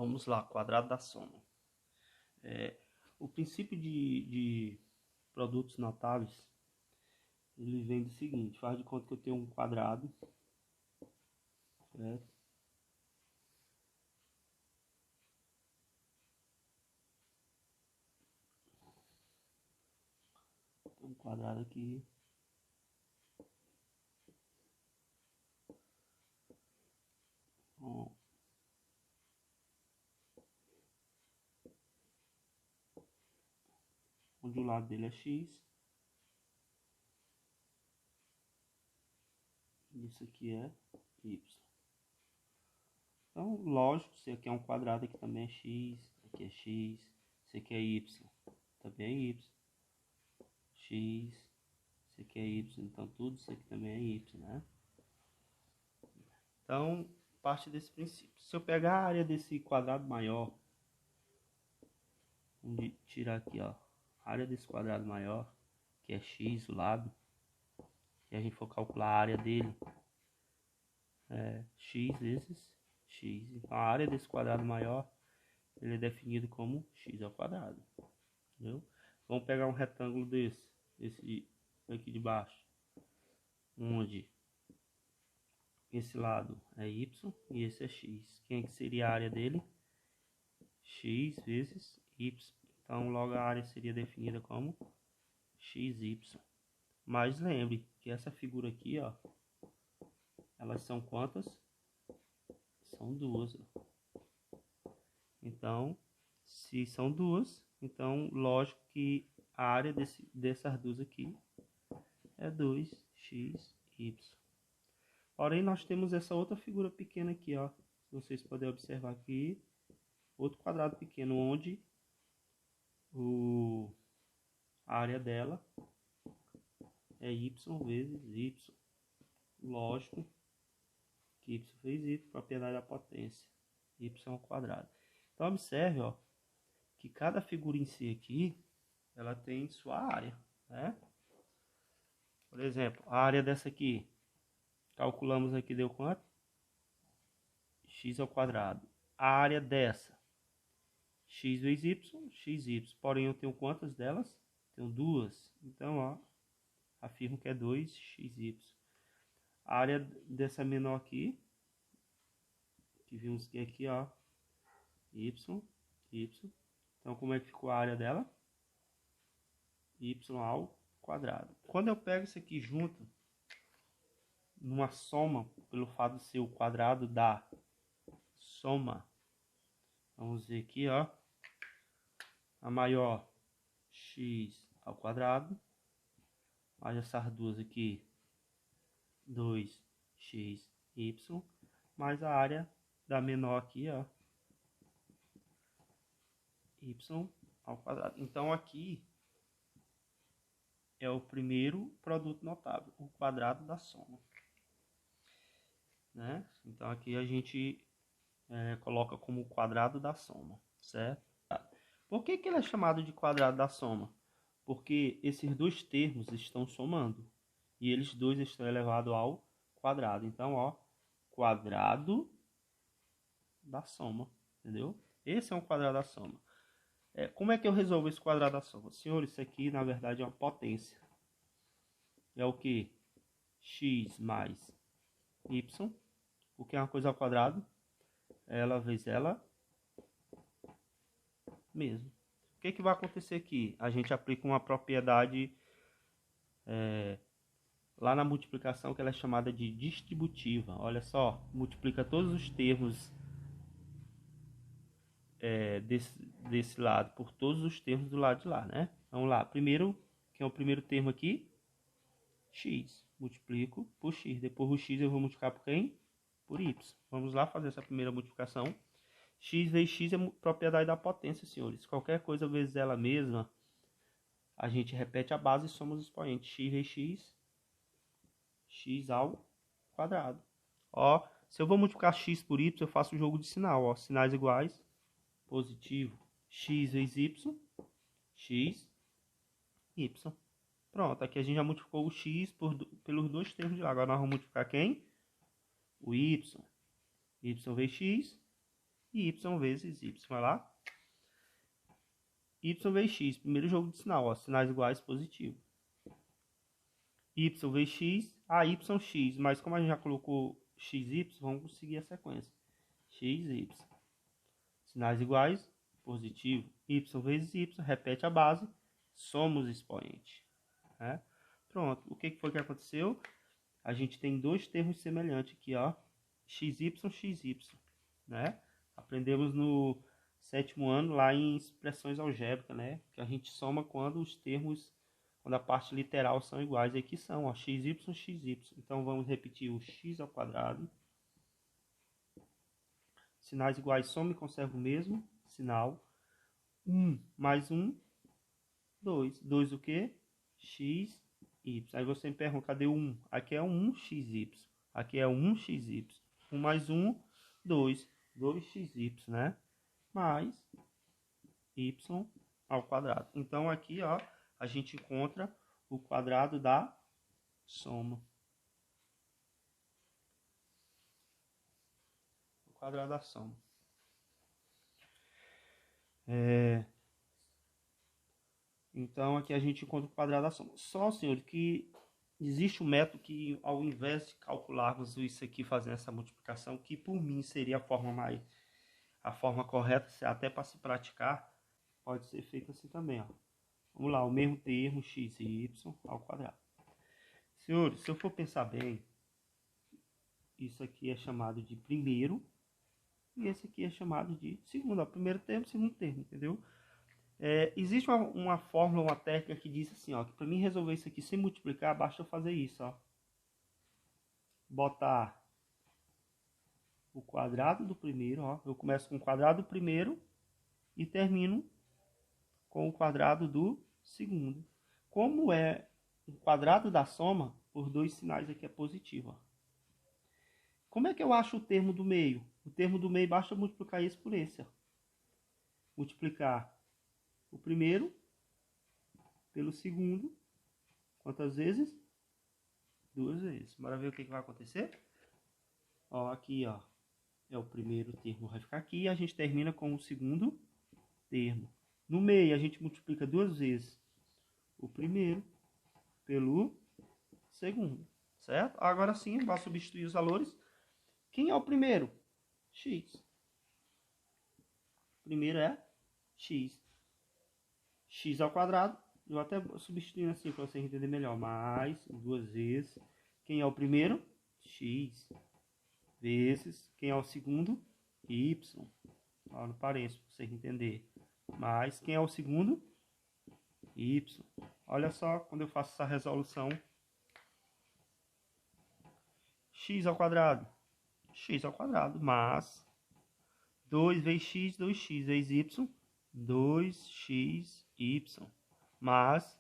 Vamos lá, quadrado da soma. O princípio de produtos notáveis, ele vem do seguinte: faz de conta que eu tenho um quadrado, certo? Tem um quadrado aqui, onde o lado dele é x, isso aqui é y. Então, lógico, se aqui é um quadrado, aqui também é x, aqui é x, isso aqui é y, também é y, x, isso aqui é y, então tudo isso aqui também é y, né? Então, parte desse princípio. Se eu pegar a área desse quadrado maior, vamos tirar aqui, ó, a área desse quadrado maior, que é x, o lado, e a gente for calcular a área dele, é x vezes x. Então, a área desse quadrado maior, ele é definido como x ao quadrado, entendeu? Vamos pegar um retângulo esse aqui de baixo, onde esse lado é y e esse é x. Quem é que seria a área dele? X vezes y. Então, logo a área seria definida como xy. Mas lembre que essa figura aqui, ó, elas são quantas? São duas. Então, se são duas, então lógico que a área dessas duas aqui é 2xy. Porém, nós temos essa outra figura pequena aqui, ó. Vocês podem observar aqui, outro quadrado pequeno, onde a área dela é y vezes y. Lógico que y vezes y, propriedade da potência, y ao quadrado. Então, observe, ó, que cada figura em si aqui, ela tem sua área, né? Por exemplo, a área dessa aqui, calculamos aqui, deu quanto? X ao quadrado. A área dessa, x vezes y, xy. Porém, eu tenho quantas delas? Tenho duas. Então, ó, afirmo que é 2xy. A área dessa menor aqui, que vimos que aqui, ó, y. Então, como é que ficou a área dela? Y ao quadrado. Quando eu pego isso aqui junto, numa soma, pelo fato de ser o quadrado da soma, vamos ver aqui, ó, a maior x ao quadrado, mais essas duas aqui, 2xy, mais a área da menor aqui, ó, y ao quadrado. Então aqui é o primeiro produto notável, o quadrado da soma, né? Então aqui a gente coloca como quadrado da soma, certo? Por que ele é chamado de quadrado da soma? Porque esses dois termos estão somando e eles dois estão elevados ao quadrado. Então, ó, quadrado da soma, entendeu? Esse é um quadrado da soma. Como é que eu resolvo esse quadrado da soma? Senhores, isso aqui na verdade é uma potência. É o que? X mais y. O que é uma coisa ao quadrado? Ela vezes ela mesmo. O que vai acontecer aqui? A gente aplica uma propriedade lá na multiplicação, que ela é chamada de distributiva. Olha só, multiplica todos os termos desse lado por todos os termos do lado de lá, né? Vamos lá, primeiro, que é o primeiro termo aqui, x. Multiplico por x. Depois o x eu vou multiplicar por quem? Por y. Vamos lá fazer essa primeira multiplicação. X vezes x é propriedade da potência, senhores. Qualquer coisa vezes ela mesma, a gente repete a base e soma os expoentes. X vezes x, x ao quadrado. Ó, se eu vou multiplicar x por y, eu faço o jogo de sinal, ó. Sinais iguais, positivo. X vezes y, x, y. Pronto, aqui a gente já multiplicou o x pelos dois termos de lá. Agora nós vamos multiplicar quem? O y. Y vezes x, e y vezes y. Vai lá. Y vezes x, primeiro jogo de sinal, ó, sinais iguais, positivo. Y vezes x, yx, mas como a gente já colocou xy, vamos seguir a sequência. Xy. Sinais iguais, positivo. Y vezes y, repete a base, somos expoente. Né? Pronto, o que foi que aconteceu? A gente tem dois termos semelhantes aqui, ó. xy, né? Aprendemos no 7º ano lá em expressões algébricas, né? Que a gente soma quando os termos, quando a parte literal são iguais. Aqui são, ó, xy. Então vamos repetir o x ao quadrado. Sinais iguais, soma e conserva o mesmo sinal. 1 mais 1, 2. 2 o quê? X, y. Aí você me pergunta, cadê o 1? Aqui é um 1xy. Aqui é um 1xy. 1 mais 1, 2. 2xy, né? Mais y ao quadrado. Então aqui, ó, a gente encontra o quadrado da soma. O quadrado da soma. Então aqui a gente encontra o quadrado da soma. Só, senhor, que existe um método que, ao invés de calcularmos isso aqui, fazendo essa multiplicação, que por mim seria a forma correta, até para se praticar, pode ser feito assim também, ó. Vamos lá, o mesmo termo, xy ao quadrado. Senhores, se eu for pensar bem, isso aqui é chamado de primeiro, e esse aqui é chamado de segundo, ó, primeiro termo, segundo termo, entendeu? Existe uma fórmula, uma técnica que diz assim, ó, que para mim resolver isso aqui sem multiplicar, basta eu fazer isso, ó. Botar o quadrado do primeiro, ó. Eu começo com o quadrado do primeiro e termino com o quadrado do segundo. Como é o quadrado da soma, por dois sinais aqui é positivo, ó. Como é que eu acho o termo do meio? O termo do meio basta eu multiplicar esse por esse, ó. Multiplicar o primeiro pelo segundo. Quantas vezes? 2 vezes. Bora ver o que vai acontecer? Ó, aqui, ó, é o primeiro termo, vai ficar aqui. E a gente termina com o segundo termo. No meio, a gente multiplica 2 vezes o primeiro pelo segundo, certo? Agora sim, vai substituir os valores. Quem é o primeiro? X. O primeiro é x. X ao quadrado. Eu até substituindo assim para vocês entenderem melhor. Mais 2 vezes. Quem é o primeiro? X. Vezes. Quem é o segundo? Y. Ó, no parênteses, para vocês entenderem. Mais. Quem é o segundo? Y. Olha só, quando eu faço essa resolução. X ao quadrado. X ao quadrado. Mais 2 vezes x, 2x vezes y. 2xy mais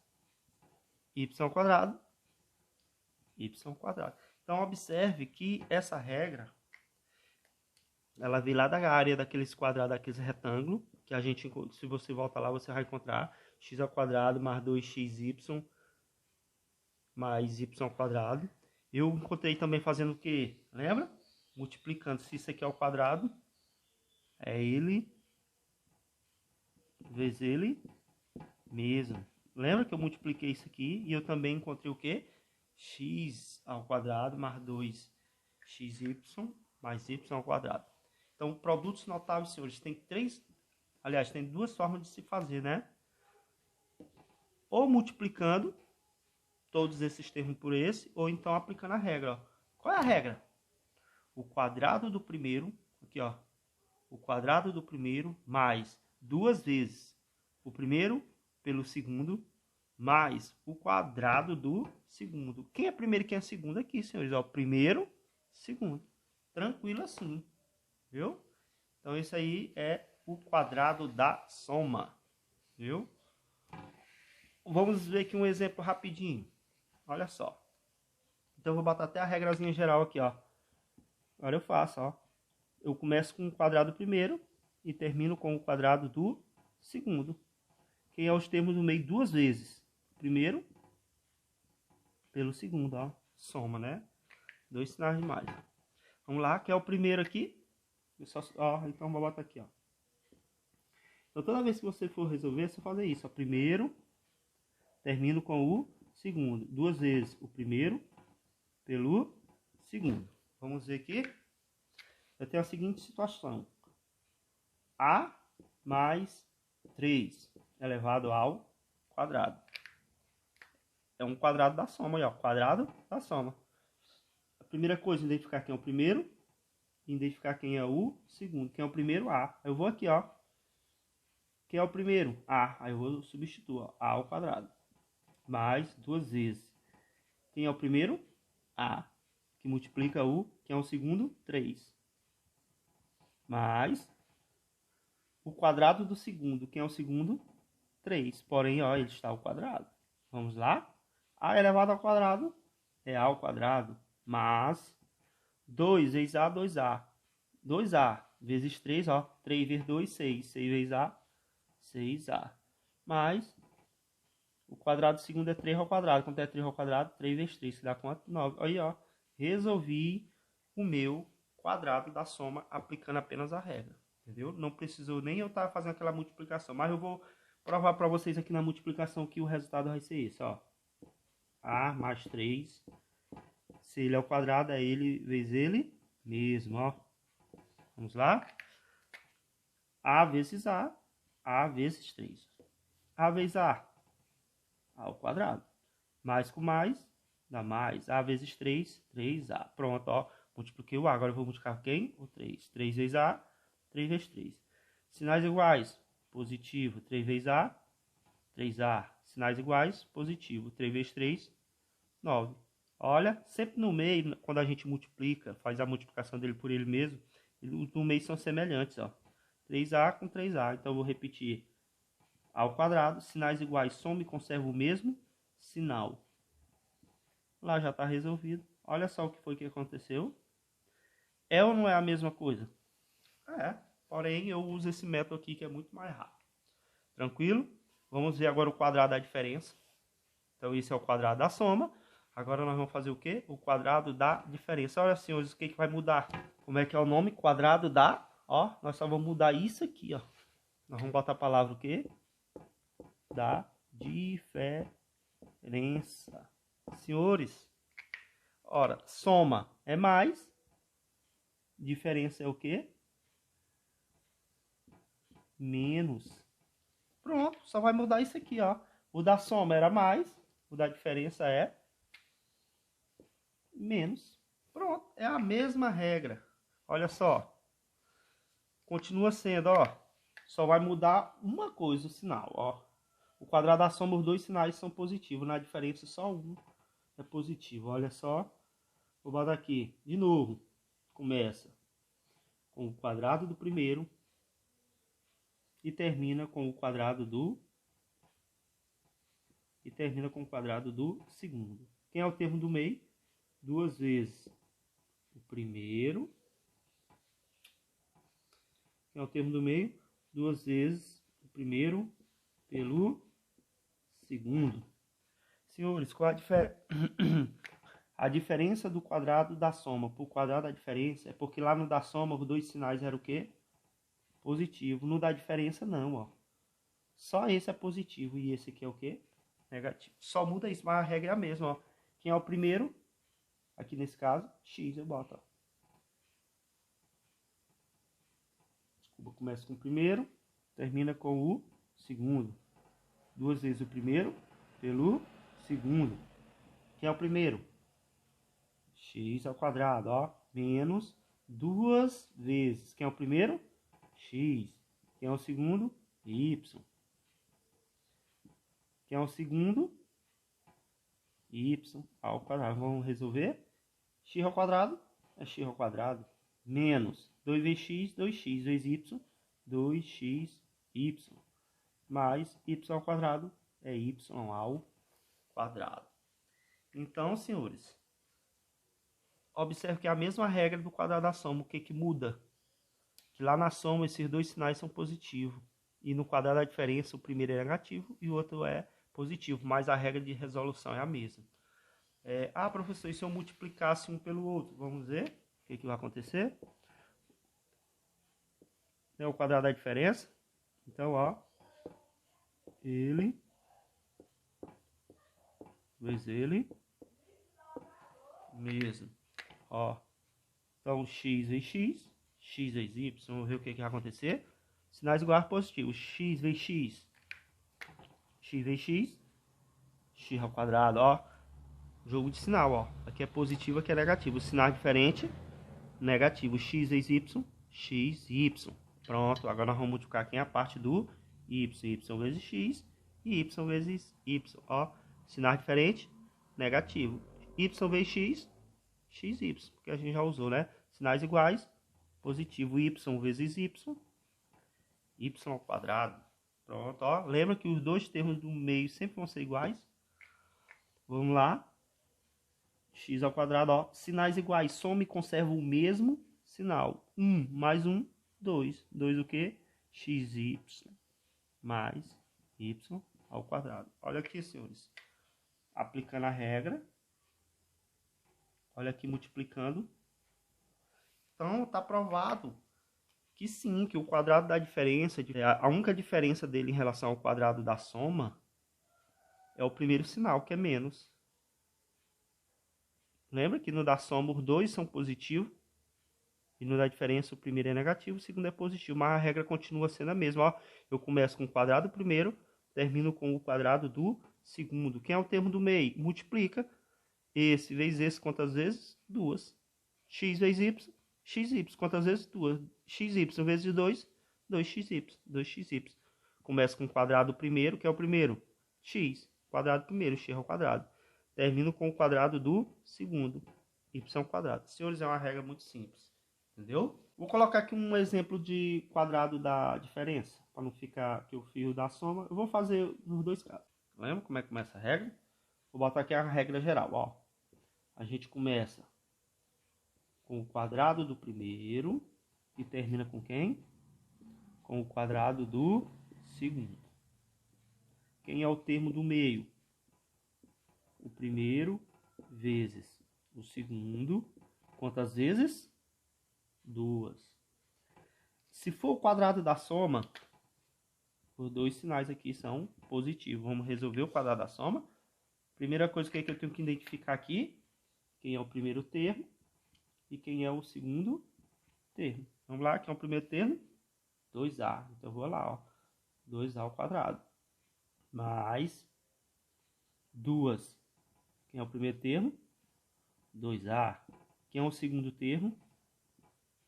y ao quadrado, Então, observe que essa regra, ela vem lá da área daqueles quadrados, daqueles retângulos, que a gente, se você voltar lá, você vai encontrar x ao quadrado mais 2xy mais y ao quadrado. Eu encontrei também fazendo o quê? Lembra? Multiplicando, se isso aqui é ao quadrado, é ele vezes ele mesmo. Lembra que eu multipliquei isso aqui e eu também encontrei o quê? X ao quadrado mais 2xy mais y ao quadrado. Então, produtos notáveis, senhores, tem tem duas formas de se fazer, né? Ou multiplicando todos esses termos por esse, ou então aplicando a regra, ó. Qual é a regra? O quadrado do primeiro, aqui, ó, o quadrado do primeiro mais 2 vezes o primeiro pelo segundo mais o quadrado do segundo. Quem é primeiro e quem é segundo aqui, senhores? Ó, primeiro, segundo. Tranquilo assim, viu? Então, isso aí é o quadrado da soma, viu? Vamos ver aqui um exemplo rapidinho. Olha só. Então, eu vou botar até a regrazinha geral aqui, ó. Agora eu faço, ó. Eu começo com o quadrado do primeiro e termino com o quadrado do segundo. Quem é os termos do meio 2 vezes? Primeiro pelo segundo, ó. Soma, né? 2 sinais de mais. Vamos lá, que é o primeiro aqui. Ó, então vou botar aqui, ó. Então toda vez que você for resolver, você fazer isso, ó. Primeiro, termino com o segundo. 2 vezes o primeiro pelo segundo. Vamos ver aqui. Eu tenho a seguinte situação. A mais 3 elevado ao quadrado. É um quadrado da soma aí, ó. Quadrado da soma. A primeira coisa, identificar quem é o primeiro. Identificar quem é o segundo. Quem é o primeiro? A. Eu vou aqui, ó. Quem é o primeiro? A. Aí eu vou substituir, ó. A ao quadrado. Mais 2 vezes. Quem é o primeiro? A. Que multiplica o... Quem é o segundo? 3. Mais... O quadrado do segundo. Quem é o segundo? 3. Porém, ó, ele está ao quadrado. Vamos lá? A elevado ao quadrado é A ao quadrado. Mas 2 vezes A, 2A. 2A vezes 3, ó. 3 vezes 2, 6. 6 vezes A, 6A. Mais o quadrado do segundo é 3 ao quadrado. Quanto é 3 ao quadrado? 3 vezes 3, que dá quanto? 9. Aí, ó. Resolvi o meu quadrado da soma aplicando apenas a regra. Entendeu? Não precisou nem eu estar fazendo aquela multiplicação. Mas eu vou provar para vocês aqui na multiplicação que o resultado vai ser esse, ó. A mais 3. Se ele é ao quadrado, é ele vezes ele mesmo, ó. Vamos lá? A vezes A. A vezes 3. A vezes A ao quadrado. Mais com mais, dá mais. A vezes 3, 3A. Pronto, ó. Multipliquei o A. Agora eu vou multiplicar quem? O 3. 3 vezes A, 3 vezes 3. Sinais iguais, positivo. 3 vezes A, 3A. Sinais iguais, positivo. 3 vezes 3, 9. Olha, sempre no meio, quando a gente multiplica, faz a multiplicação dele por ele mesmo, no meio são semelhantes, ó. 3A com 3A. Então eu vou repetir. Ao quadrado, sinais iguais, soma e conserva o mesmo sinal. Lá já está resolvido. Olha só o que foi que aconteceu. É ou não é a mesma coisa? É, porém eu uso esse método aqui que é muito mais rápido. Tranquilo? Vamos ver agora o quadrado da diferença. Então esse é o quadrado da soma. Agora nós vamos fazer o quê? O quadrado da diferença. Olha, senhores, o que vai mudar? Como é que é o nome? Quadrado da... Ó, nós só vamos mudar isso aqui, ó. Nós vamos botar a palavra o quê? Da diferença. Senhores, ora, soma é mais, diferença é o quê? Menos. Pronto, só vai mudar isso aqui, ó. O da soma era mais, o da diferença é menos. Pronto, é a mesma regra. Olha só. Continua sendo, ó. Só vai mudar uma coisa, o sinal, ó. O quadrado da soma, os dois sinais são positivos. Na diferença, só um é positivo. Olha só. Vou botar aqui. De novo. Começa com o quadrado do primeiro. E termina com o quadrado do... segundo. Quem é o termo do meio? 2 vezes o primeiro. Quem é o termo do meio? 2 vezes o primeiro pelo segundo. Senhores, qual a diferença do quadrado da soma por quadrado da diferença é porque lá no da soma os dois sinais eram o quê? Positivo. No da diferença não, ó. Só esse é positivo e esse aqui é o quê? Negativo. Só muda isso, mas a regra é a mesma, ó. Quem é o primeiro? Aqui nesse caso, x eu boto, ó. Desculpa, começa com o primeiro, termina com o segundo. 2 vezes o primeiro pelo segundo. Quem é o primeiro? X ao quadrado, ó. Menos 2 vezes. Quem é o primeiro? X. Quem é o segundo? Y. Quem é o segundo? Y ao quadrado. Vamos resolver? X ao quadrado é x ao quadrado. Menos 2 vezes x, 2x vezes y, 2xy. Mais y ao quadrado é y ao quadrado. Então, senhores, observe que é a mesma regra do quadrado da soma. O que muda? Que lá na soma esses dois sinais são positivos. E no quadrado da diferença o primeiro é negativo e o outro é positivo. Mas a regra de resolução é a mesma. Professor, e se eu multiplicasse um pelo outro? Vamos ver o que vai acontecer. É o quadrado da diferença. Então, ó, ele vezes ele mesmo. Ó, então x vezes x, x vezes y, vamos ver o que vai acontecer. Sinais iguais positivos, x vezes x, x vezes x, x ao quadrado, ó. Jogo de sinal, ó. Aqui é positivo, aqui é negativo. O sinal é diferente, negativo. X vezes y, x, y. Pronto, agora nós vamos multiplicar aqui a parte do y. Y vezes x e y vezes y. Ó, sinal diferente, negativo. Y vezes x, x, y. Que a gente já usou, né? Sinais iguais, positivo. Y vezes y, y ao quadrado. Pronto, ó. Lembra que os dois termos do meio sempre vão ser iguais? Vamos lá. X ao quadrado, ó. Sinais iguais, soma e conserva o mesmo sinal. 1 mais 1, 2. 2 o quê? XY mais y ao quadrado. Olha aqui, senhores. Aplicando a regra. Olha aqui, multiplicando. Então, tá provado que sim, que o quadrado da diferença, a única diferença dele em relação ao quadrado da soma é o primeiro sinal, que é menos. Lembra que no da soma os dois são positivos e no da diferença o primeiro é negativo, o segundo é positivo, mas a regra continua sendo a mesma. Ó, eu começo com o quadrado do primeiro, termino com o quadrado do segundo. Quem é o termo do meio? Multiplica esse vezes esse, quantas vezes? 2. X vezes y, xy, quantas vezes? 2. Xy vezes 2, 2xy, 2xy. Começo com o quadrado do primeiro, que é o primeiro, x, quadrado do primeiro, x ao quadrado. Termino com o quadrado do segundo, y ao quadrado. Senhores, é uma regra muito simples, entendeu? Vou colocar aqui um exemplo de quadrado da diferença, para não ficar aqui o fio da soma. Eu vou fazer nos dois casos. Lembra como é que começa a regra? Vou botar aqui a regra geral, ó. A gente começa com o quadrado do primeiro e termina com quem? Com o quadrado do segundo. Quem é o termo do meio? O primeiro vezes o segundo. Quantas vezes? 2. Se for o quadrado da soma, os dois sinais aqui são positivos. Vamos resolver o quadrado da soma. Primeira coisa que eu tenho que identificar aqui, quem é o primeiro termo e quem é o segundo termo. Vamos lá, quem é o primeiro termo? 2a. Então eu vou lá, ó. 2a ao quadrado. Mais 2. Quem é o primeiro termo? 2a. Quem é o segundo termo?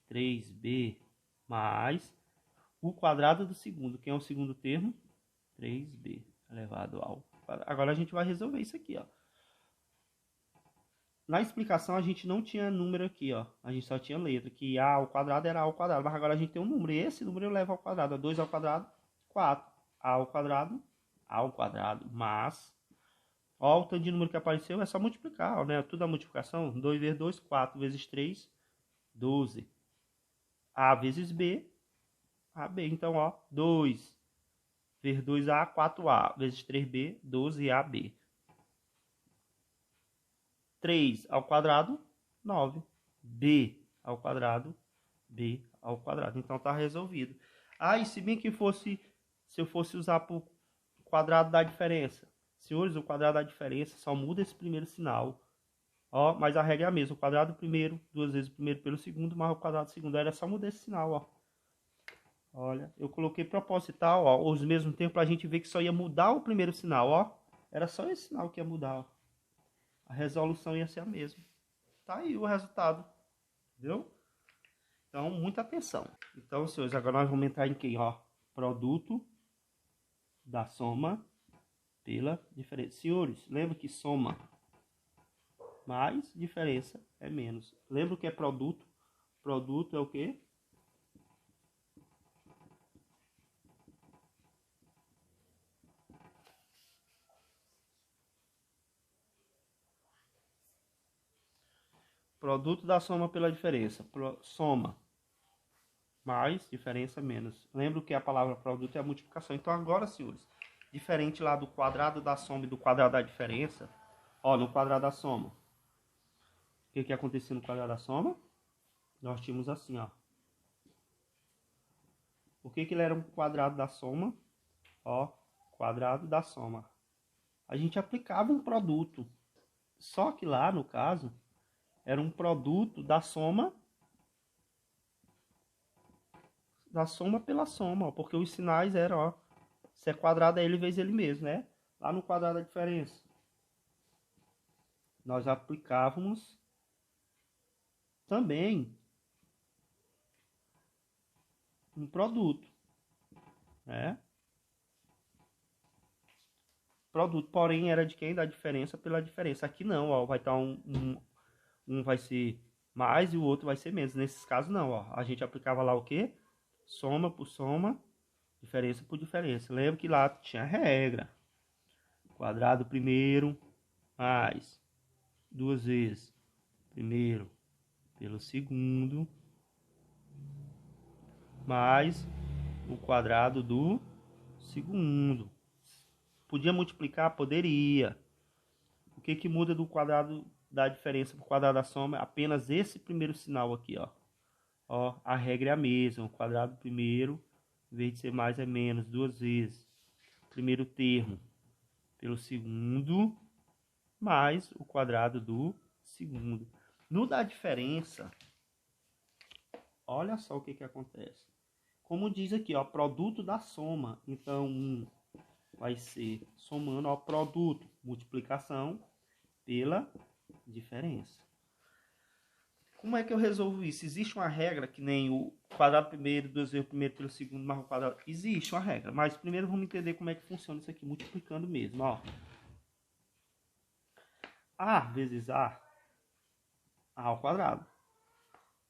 3b. Mais o quadrado do segundo. Quem é o segundo termo? 3b elevado ao quadrado. Agora a gente vai resolver isso aqui, ó. Na explicação a gente não tinha número aqui, ó. A gente só tinha letra, que a ao quadrado era a ao quadrado. Mas agora a gente tem um número, e esse número eu levo ao quadrado. 2 ao quadrado, 4. A ao quadrado, mas... Ó, o tanto de número que apareceu é só multiplicar, ó, né? Tudo a multiplicação. 2 vezes 2, 4 vezes 3, 12. A vezes B, AB. Então, ó, 2 vezes 2A, 4A. Vezes 3B, 12AB. 3 ao quadrado, 9. B ao quadrado, B ao quadrado. Então tá resolvido. Ah, e se bem que fosse, se eu fosse usar por quadrado da diferença. Senhores, o quadrado da diferença só muda esse primeiro sinal. Ó, mas a regra é a mesma. O quadrado do primeiro, 2 vezes o primeiro pelo segundo, mais o quadrado do segundo. Era só mudar esse sinal, ó. Olha, eu coloquei proposital, ó, os mesmos tempos pra gente ver que só ia mudar o primeiro sinal, ó. Era só esse sinal que ia mudar, ó. A resolução ia ser a mesma. Tá aí o resultado, viu? Então, muita atenção. Então, senhores, agora nós vamos entrar em quem, ó? Produto da soma pela diferença. Senhores, lembra que soma mais diferença é menos. Lembra o que é produto? Produto é o quê? Produto da soma pela diferença. Soma mais diferença menos. Lembra que a palavra produto é a multiplicação. Então agora, senhores, diferente lá do quadrado da soma e do quadrado da diferença, ó, no quadrado da soma, o que aconteceu no quadrado da soma? Nós tínhamos assim, ó. Por que que ele era um quadrado da soma? Ó, quadrado da soma. A gente aplicava um produto. Só que lá, no caso, era um produto da soma pela soma, ó, porque os sinais eram, ó, se é quadrado é ele vezes ele mesmo, né? Lá no quadrado da diferença, nós aplicávamos também um produto, né? Produto, porém, era de quem? Da diferença pela diferença. Aqui não, ó, vai estar um vai ser mais e o outro vai ser menos. Nesses casos não, ó, a gente aplicava lá o quê? Soma por soma, diferença por diferença. Lembra que lá tinha regra. Quadrado primeiro mais duas vezes primeiro pelo segundo mais o quadrado do segundo. Podia multiplicar? Poderia. O que que muda do quadrado da diferença para o quadrado da soma? Apenas esse primeiro sinal aqui, ó. Ó, a regra é a mesma. O quadrado primeiro, em vez de ser mais, é menos, duas vezes. Primeiro termo pelo segundo, mais o quadrado do segundo. No da diferença, olha só o que que acontece. Como diz aqui, ó, produto da soma. Então, vai ser somando ao produto, multiplicação pela diferença. Como é que eu resolvo isso? Existe uma regra que nem o quadrado primeiro, duas vezes o primeiro pelo segundo, mais o quadrado. Existe uma regra, mas primeiro vamos entender como é que funciona isso aqui, multiplicando mesmo, ó. A vezes A ao quadrado.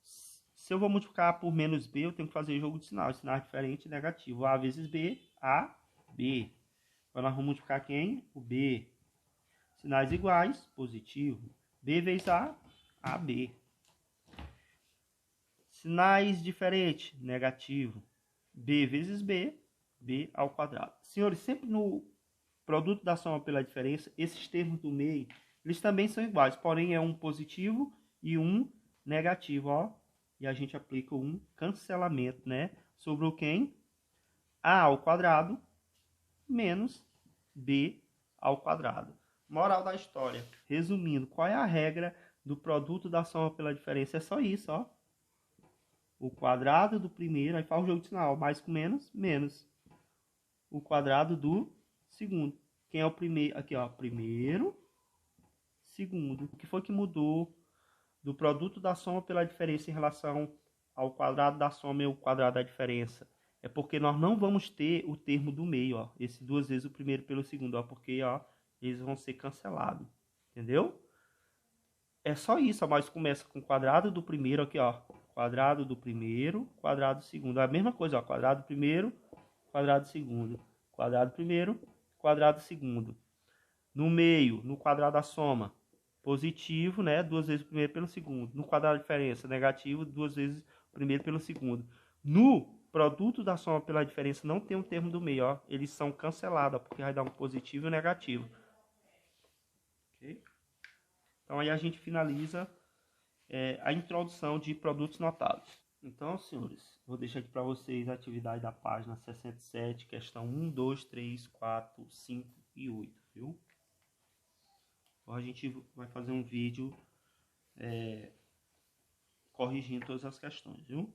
Se eu vou multiplicar por menos B, eu tenho que fazer jogo de sinais diferente, negativo. A vezes B, A, B. Agora nós vamos multiplicar quem? O B. Sinais iguais, positivo. B vezes A, AB. Sinais diferentes, negativo. B vezes B, B ao quadrado. Senhores, sempre no produto da soma pela diferença, esses termos do meio, eles também são iguais, porém é um positivo e um negativo, ó. E a gente aplica um cancelamento, né? Sobre o quem? A ao quadrado menos B ao quadrado. Moral da história. Resumindo, qual é a regra do produto da soma pela diferença? É só isso, ó. O quadrado do primeiro, aí faz o jogo de sinal, mais com menos, menos. O quadrado do segundo. Quem é o primeiro? Aqui, ó, primeiro, segundo. O que foi que mudou do produto da soma pela diferença em relação ao quadrado da soma e o quadrado da diferença? É porque nós não vamos ter o termo do meio, ó. Esse duas vezes o primeiro pelo segundo, ó. Porque, ó, eles vão ser cancelados. Entendeu? É só isso, ó. Mas começa com o quadrado do primeiro aqui, ó. Quadrado do primeiro, quadrado do segundo. É a mesma coisa, ó. Quadrado do primeiro, quadrado do segundo. Quadrado do primeiro, quadrado do segundo. No meio, no quadrado da soma, positivo, né? Duas vezes o primeiro pelo segundo. No quadrado da diferença, negativo, duas vezes o primeiro pelo segundo. No produto da soma pela diferença, não tem um termo do meio, ó. Eles são cancelados, ó, porque vai dar um positivo e um negativo. Ok? Então, aí a gente finaliza a introdução de produtos notados. Então, senhores, vou deixar aqui para vocês a atividade da página 67, questão 1, 2, 3, 4, 5 e 8, viu? Então, a gente vai fazer um vídeo corrigindo todas as questões, viu?